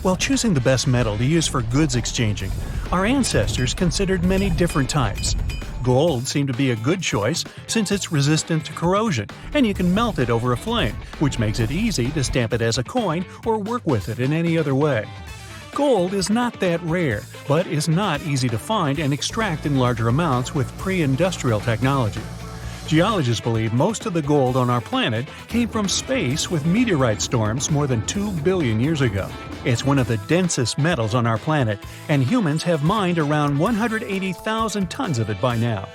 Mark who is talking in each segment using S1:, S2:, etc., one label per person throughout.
S1: While choosing the best metal to use for goods exchanging, our ancestors considered many different types. Gold seemed to be a good choice since it's resistant to corrosion and you can melt it over a flame, which makes it easy to stamp it as a coin or work with it in any other way. Gold is not that rare, but is not easy to find and extract in larger amounts with pre-industrial technology. Geologists believe most of the gold on our planet came from space with meteorite storms more than 2 billion years ago. It's one of the densest metals on our planet, and humans have mined around 180,000 tons of it by now.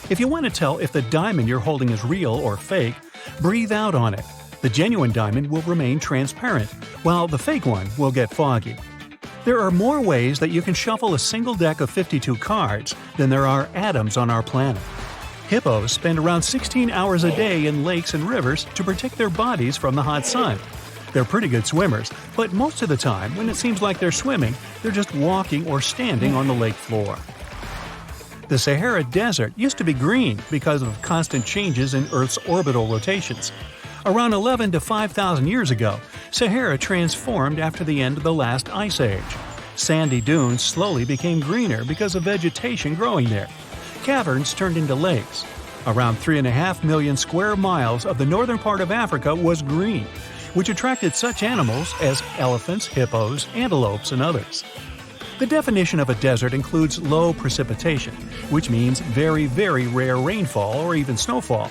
S1: If you want to tell if the diamond you're holding is real or fake, breathe out on it. The genuine diamond will remain transparent, while the fake one will get foggy. There are more ways that you can shuffle a single deck of 52 cards than there are atoms on our planet. Hippos spend around 16 hours a day in lakes and rivers to protect their bodies from the hot sun. They're pretty good swimmers, but most of the time, when it seems like they're swimming, they're just walking or standing on the lake floor. The Sahara Desert used to be green because of constant changes in Earth's orbital rotations. Around 11 to 5,000 years ago, Sahara transformed after the end of the last ice age. Sandy dunes slowly became greener because of vegetation growing there. Caverns turned into lakes. Around 3.5 million square miles of the northern part of Africa was green, which attracted such animals as elephants, hippos, antelopes, and others. The definition of a desert includes low precipitation, which means very, very rare rainfall or even snowfall.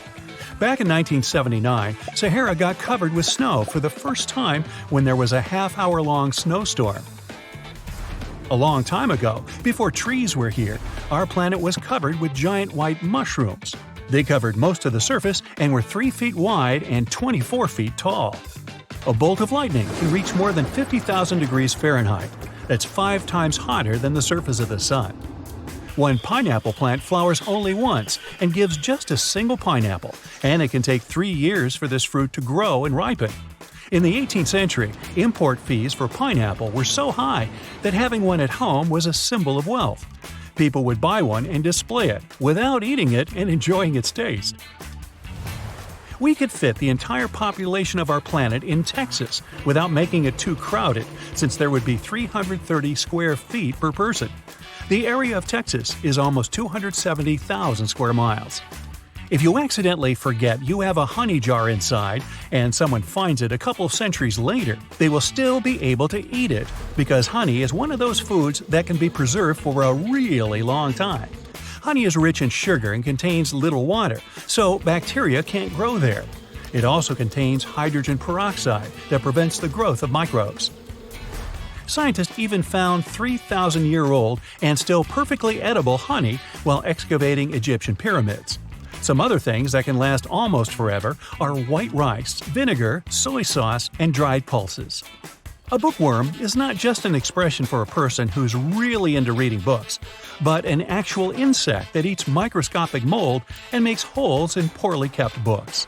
S1: Back in 1979, Sahara got covered with snow for the first time when there was a half-hour-long snowstorm. A long time ago, before trees were here, our planet was covered with giant white mushrooms. They covered most of the surface and were 3 feet wide and 24 feet tall. A bolt of lightning can reach more than 50,000 degrees Fahrenheit. That's 5 times hotter than the surface of the sun. One pineapple plant flowers only once and gives just a single pineapple, and it can take 3 years for this fruit to grow and ripen. In the 18th century, import fees for pineapple were so high that having one at home was a symbol of wealth. People would buy one and display it without eating it and enjoying its taste. We could fit the entire population of our planet in Texas without making it too crowded, since there would be 330 square feet per person. The area of Texas is almost 270,000 square miles. If you accidentally forget you have a honey jar inside and someone finds it a couple centuries later, they will still be able to eat it because honey is one of those foods that can be preserved for a really long time. Honey is rich in sugar and contains little water, so bacteria can't grow there. It also contains hydrogen peroxide that prevents the growth of microbes. Scientists even found 3,000-year-old and still perfectly edible honey while excavating Egyptian pyramids. Some other things that can last almost forever are white rice, vinegar, soy sauce, and dried pulses. A bookworm is not just an expression for a person who's really into reading books, but an actual insect that eats microscopic mold and makes holes in poorly kept books.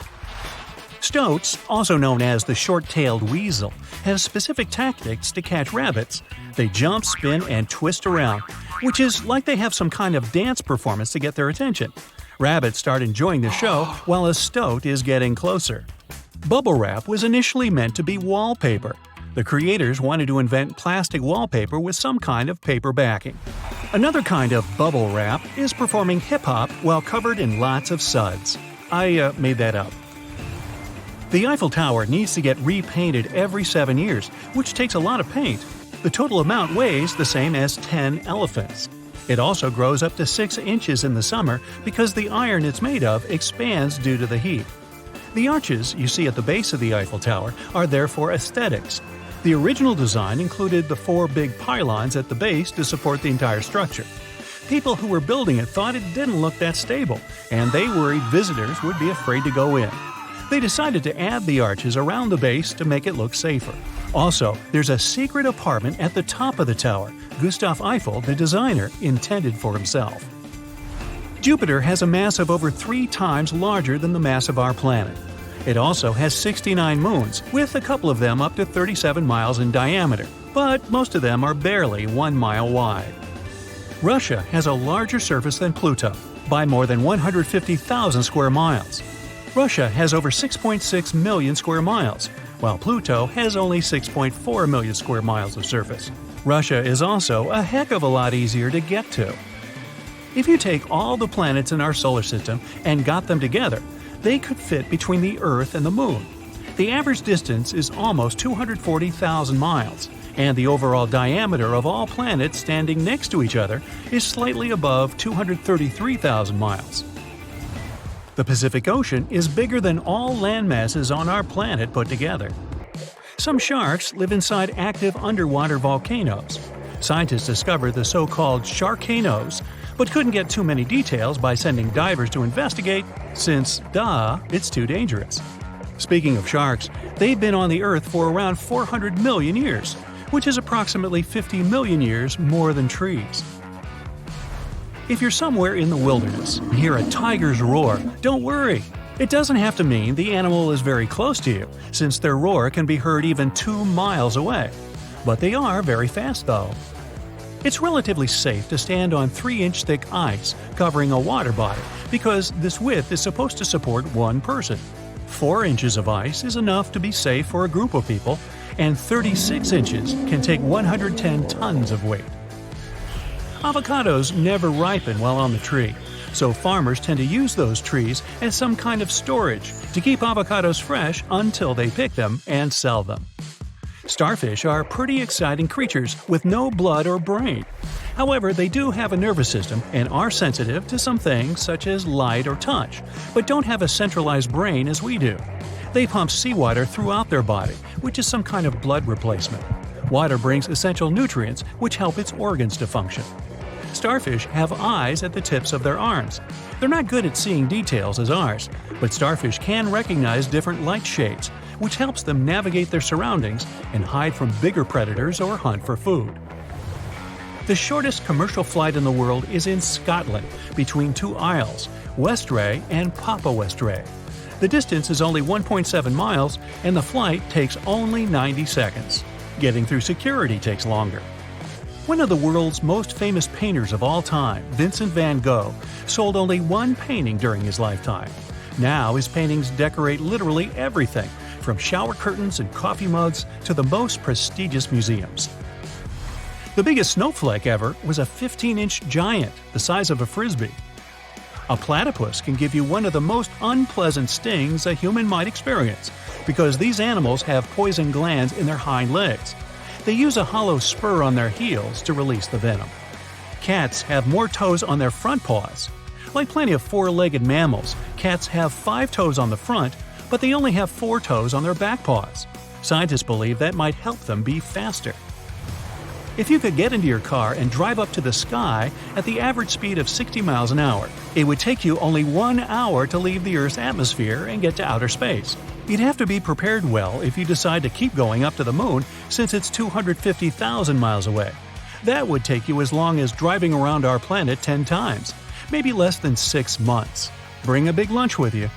S1: Stoats, also known as the short-tailed weasel, have specific tactics to catch rabbits. They jump, spin, and twist around, which is like they have some kind of dance performance to get their attention. Rabbits start enjoying the show while a stoat is getting closer. Bubble wrap was initially meant to be wallpaper. The creators wanted to invent plastic wallpaper with some kind of paper backing. Another kind of bubble wrap is performing hip-hop while covered in lots of suds. I made that up. The Eiffel Tower needs to get repainted every 7 years, which takes a lot of paint. The total amount weighs the same as 10 elephants. It also grows up to 6 inches in the summer because the iron it's made of expands due to the heat. The arches you see at the base of the Eiffel Tower are there for aesthetics. The original design included the 4 big pylons at the base to support the entire structure. People who were building it thought it didn't look that stable, and they worried visitors would be afraid to go in. They decided to add the arches around the base to make it look safer. Also, there's a secret apartment at the top of the tower Gustav Eiffel, the designer, intended for himself. Jupiter has a mass of over 3 times larger than the mass of our planet. It also has 69 moons, with a couple of them up to 37 miles in diameter, but most of them are barely 1 mile wide. Russia has a larger surface than Pluto, by more than 150,000 square miles. Russia has over 6.6 million square miles, while Pluto has only 6.4 million square miles of surface. Russia is also a heck of a lot easier to get to. If you take all the planets in our solar system and got them together, they could fit between the Earth and the Moon. The average distance is almost 240,000 miles, and the overall diameter of all planets standing next to each other is slightly above 233,000 miles. The Pacific Ocean is bigger than all land masses on our planet put together. Some sharks live inside active underwater volcanoes. Scientists discovered the so-called sharkanos, but couldn't get too many details by sending divers to investigate, since, it's too dangerous. Speaking of sharks, they've been on the Earth for around 400 million years, which is approximately 50 million years more than trees. If you're somewhere in the wilderness and hear a tiger's roar, don't worry. It doesn't have to mean the animal is very close to you, since their roar can be heard even 2 miles away. But they are very fast though. It's relatively safe to stand on 3-inch thick ice covering a water body because this width is supposed to support one person. 4 inches of ice is enough to be safe for a group of people, and 36 inches can take 110 tons of weight. Avocados never ripen while on the tree, so farmers tend to use those trees as some kind of storage to keep avocados fresh until they pick them and sell them. Starfish are pretty exciting creatures with no blood or brain. However, they do have a nervous system and are sensitive to some things such as light or touch, but don't have a centralized brain as we do. They pump seawater throughout their body, which is some kind of blood replacement. Water brings essential nutrients which help its organs to function. Starfish have eyes at the tips of their arms. They're not good at seeing details as ours, but starfish can recognize different light shades, which helps them navigate their surroundings and hide from bigger predators or hunt for food. The shortest commercial flight in the world is in Scotland, between 2 isles, Westray and Papa Westray. The distance is only 1.7 miles, and the flight takes only 90 seconds. Getting through security takes longer. One of the world's most famous painters of all time, Vincent Van Gogh, sold only 1 painting during his lifetime. Now his paintings decorate literally everything, from shower curtains and coffee mugs to the most prestigious museums. The biggest snowflake ever was a 15-inch giant, the size of a frisbee. A platypus can give you one of the most unpleasant stings a human might experience, because these animals have poison glands in their hind legs. They use a hollow spur on their heels to release the venom. Cats have more toes on their front paws. Like plenty of 4-legged mammals, cats have 5 toes on the front, but they only have 4 toes on their back paws. Scientists believe that might help them be faster. If you could get into your car and drive up to the sky at the average speed of 60 miles an hour, it would take you only 1 hour to leave the Earth's atmosphere and get to outer space. You'd have to be prepared well if you decide to keep going up to the moon, since it's 250,000 miles away. That would take you as long as driving around our planet 10 times, maybe less than 6 months. Bring a big lunch with you.